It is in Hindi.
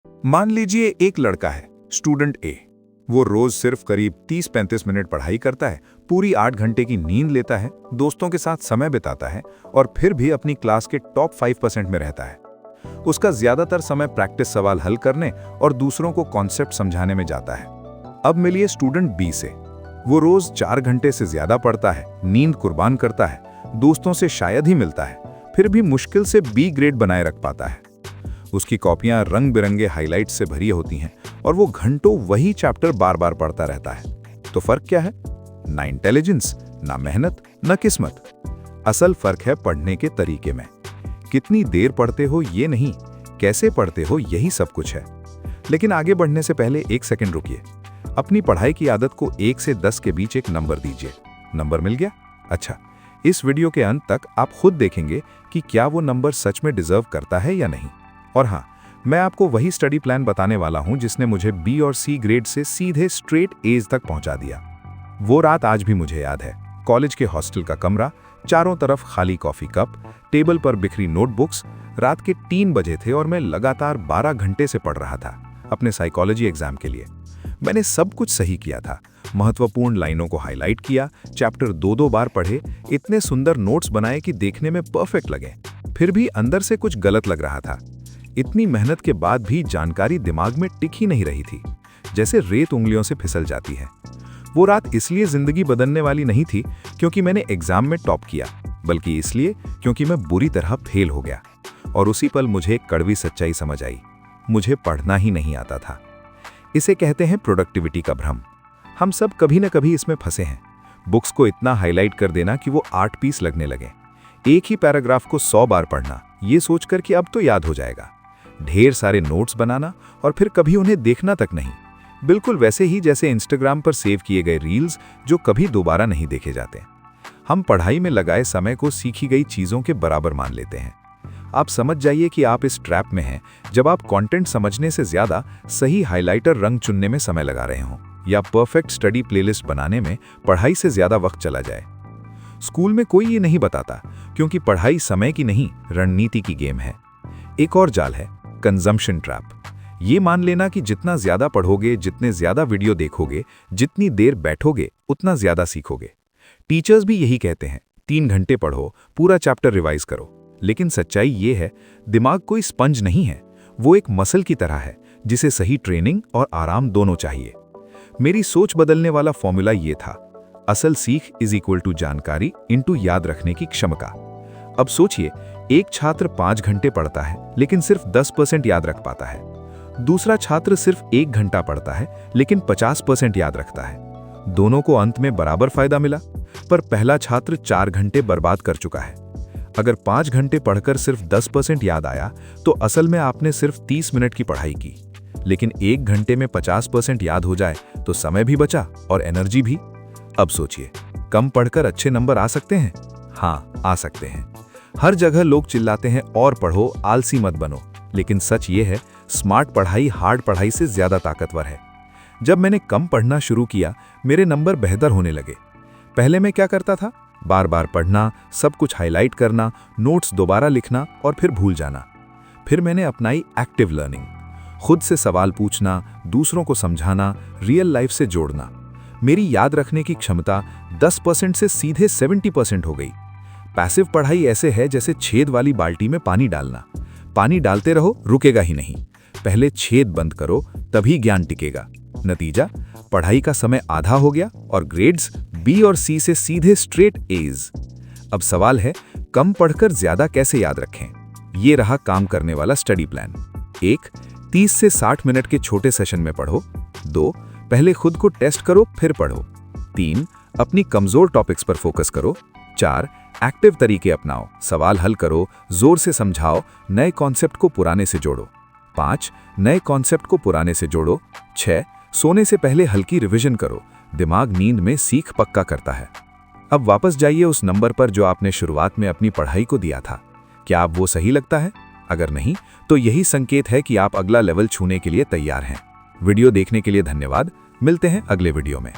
मान लीजिए एक लड़का है, स्टूडेंट ए। वो रोज सिर्फ करीब 30-35 मिनट पढ़ाई करता है, पूरी 8 घंटे की नींद लेता है, दोस्तों के साथ समय बिताता है और फिर भी अपनी क्लास के टॉप 5% में रहता है। उसका ज्यादातर समय प्रैक्टिस सवाल हल करने और दूसरों को कॉन्सेप्ट समझाने में जाता है। अब मिलिए स्टूडेंट बी से। वो रोज 4 घंटे से ज्यादा पढ़ता है, नींद कुर्बान करता है, दोस्तों से शायद ही मिलता है, फिर भी मुश्किल से बी ग्रेड बनाए रख पाता है। उसकी कॉपियां रंग बिरंगे हाइलाइट्स से भरी होती हैं और वो घंटों वही चैप्टर बार बार पढ़ता रहता है। तो फर्क क्या है? ना इंटेलिजेंस, ना मेहनत, ना किस्मत। असल फर्क है पढ़ने के तरीके में। कितनी देर पढ़ते हो ये नहीं, कैसे पढ़ते हो यही सब कुछ है। लेकिन आगे बढ़ने से पहले एक सेकंड रुकिए। अपनी पढ़ाई की आदत को 1 से 10 के बीच एक नंबर दीजिए। नंबर मिल गया? अच्छा, इस वीडियो के अंत तक आप खुद देखेंगे कि क्या वो नंबर सच में डिजर्व करता है या नहीं। और हाँ, मैं आपको वही स्टडी प्लान बताने वाला हूं जिसने मुझे बी और सी ग्रेड से सीधे स्ट्रेट एज तक पहुंचा दिया। वो रात आज भी मुझे याद है। कॉलेज के हॉस्टल का कमरा, चारों तरफ खाली कॉफी कप, टेबल पर बिखरी नोटबुक्स। रात के 3 बजे थे और मैं लगातार 12 घंटे से पढ़ रहा था अपने साइकोलॉजी एग्जाम के लिए। मैंने सब कुछ सही किया था, महत्वपूर्ण लाइनों को हाईलाइट किया, चैप्टर 2-2 बार पढ़े, इतने सुंदर नोट्स बनाए कि देखने में परफेक्ट लगे। फिर भी अंदर से कुछ गलत लग रहा था। इतनी मेहनत के बाद भी जानकारी दिमाग में टिक ही नहीं रही थी, जैसे रेत उंगलियों से फिसल जाती है। वो रात इसलिए जिंदगी बदलने वाली नहीं थी क्योंकि मैंने एग्जाम में टॉप किया, बल्कि इसलिए क्योंकि मैं बुरी तरह फेल हो गया। और उसी पल मुझे एक कड़वी सच्चाई समझ आई, मुझे पढ़ना ही नहीं आता था। इसे कहते हैं प्रोडक्टिविटी का भ्रम। हम सब कभी न कभी इसमें फंसे हैं। बुक्स को इतना हाईलाइट कर देना कि वो 8 पीस लगने लगे। एक ही पैराग्राफ को 100 बार पढ़ना, ये सोचकर कि अब तो याद हो जाएगा। ढेर सारे नोट्स बनाना और फिर कभी उन्हें देखना तक नहीं। बिल्कुल वैसे ही जैसे इंस्टाग्राम पर सेव किए गए रील्स जो कभी दोबारा नहीं देखे जाते। हम पढ़ाई में लगाए समय को सीखी गई चीज़ों के बराबर मान लेते हैं। आप समझ जाइए कि आप इस ट्रैप में हैं जब आप कंटेंट समझने से ज़्यादा सही हाइलाइटर रंग चुनने में समय लगा रहे हों या परफेक्ट स्टडी प्लेलिस्ट बनाने में पढ़ाई से ज़्यादा वक्त चला जाए। स्कूल में कोई ये नहीं बताता क्योंकि पढ़ाई समय की नहीं, रणनीति की गेम है। एक और जाल है कंजम्पशन ट्रैप। ये मान लेना कि जितना ज्यादा पढ़ोगे, जितने ज्यादा वीडियो देखोगे, जितनी देर बैठोगे, उतना ज्यादा सीखोगे। टीचर्स भी यही कहते हैं, 3 घंटे पढ़ो, पूरा चैप्टर रिवाइज करो। लेकिन सच्चाई ये है, दिमाग कोई स्पंज नहीं है, वो एक मसल की तरह है जिसे सही ट्रेनिंग और आराम दोनों चाहिए। मेरी सोच बदलने वाला फॉर्मूला ये था, असल सीख इज इक्वल टू जानकारी इंटू याद रखने की क्षमता। अब सोचिए, एक छात्र 5 घंटे पढ़ता है लेकिन सिर्फ 10% याद रख पाता है। दूसरा छात्र सिर्फ 1 घंटा पढ़ता है लेकिन 50% याद रखता है। दोनों को अंत में बराबर फायदा मिला, पर पहला छात्र 4 घंटे बर्बाद कर चुका है। अगर 5 घंटे पढ़कर सिर्फ 10% याद आया तो असल में आपने सिर्फ 30 मिनट की पढ़ाई की। लेकिन 1 घंटे में 50% याद हो जाए तो समय भी बचा और एनर्जी भी। अब सोचिए, कम पढ़कर अच्छे नंबर आ सकते हैं? हाँ, आ सकते हैं। हर जगह लोग चिल्लाते हैं और पढ़ो, आलसी मत बनो। लेकिन सच ये है, स्मार्ट पढ़ाई हार्ड पढ़ाई से ज्यादा ताकतवर है। जब मैंने कम पढ़ना शुरू किया, मेरे नंबर बेहतर होने लगे। पहले मैं क्या करता था? बार बार पढ़ना, सब कुछ हाईलाइट करना, नोट्स दोबारा लिखना और फिर भूल जाना। फिर मैंने अपनाई एक्टिव लर्निंग। खुद से सवाल पूछना, दूसरों को समझाना, रियल लाइफ से जोड़ना। मेरी याद रखने की क्षमता 10% से सीधे 70% हो गई। पैसिव पढ़ाई ऐसे है जैसे छेद वाली बाल्टी में पानी डालना। पानी डालते रहो, रुकेगा ही नहीं। पहले छेद बंद करो, तभी ज्ञान टिकेगा। नतीजा, पढ़ाई का समय आधा हो गया और ग्रेड्स बी और सी से सीधे स्ट्रेट एज। अब सवाल है, कम पढ़कर ज्यादा कैसे याद रखें? ये रहा काम करने वाला स्टडी प्लान। 1. 30 से 60 मिनट के छोटे सेशन में पढ़ो। 2. पहले खुद को टेस्ट करो, फिर पढ़ो। 3. अपनी कमजोर टॉपिक्स पर फोकस करो। 4. एक्टिव तरीके अपनाओ, सवाल हल करो, जोर से समझाओ, नए कॉन्सेप्ट को पुराने से जोड़ो। 5. नए कॉन्सेप्ट को पुराने से जोड़ो। 6. सोने से पहले हल्की रिवीजन करो, दिमाग नींद में सीख पक्का करता है। अब वापस जाइए उस नंबर पर जो आपने शुरुआत में अपनी पढ़ाई को दिया था। क्या अब वो सही लगता है? अगर नहीं, तो यही संकेत है कि आप अगला लेवल छूने के लिए तैयार हैं। वीडियो देखने के लिए धन्यवाद। मिलते हैं अगले वीडियो में।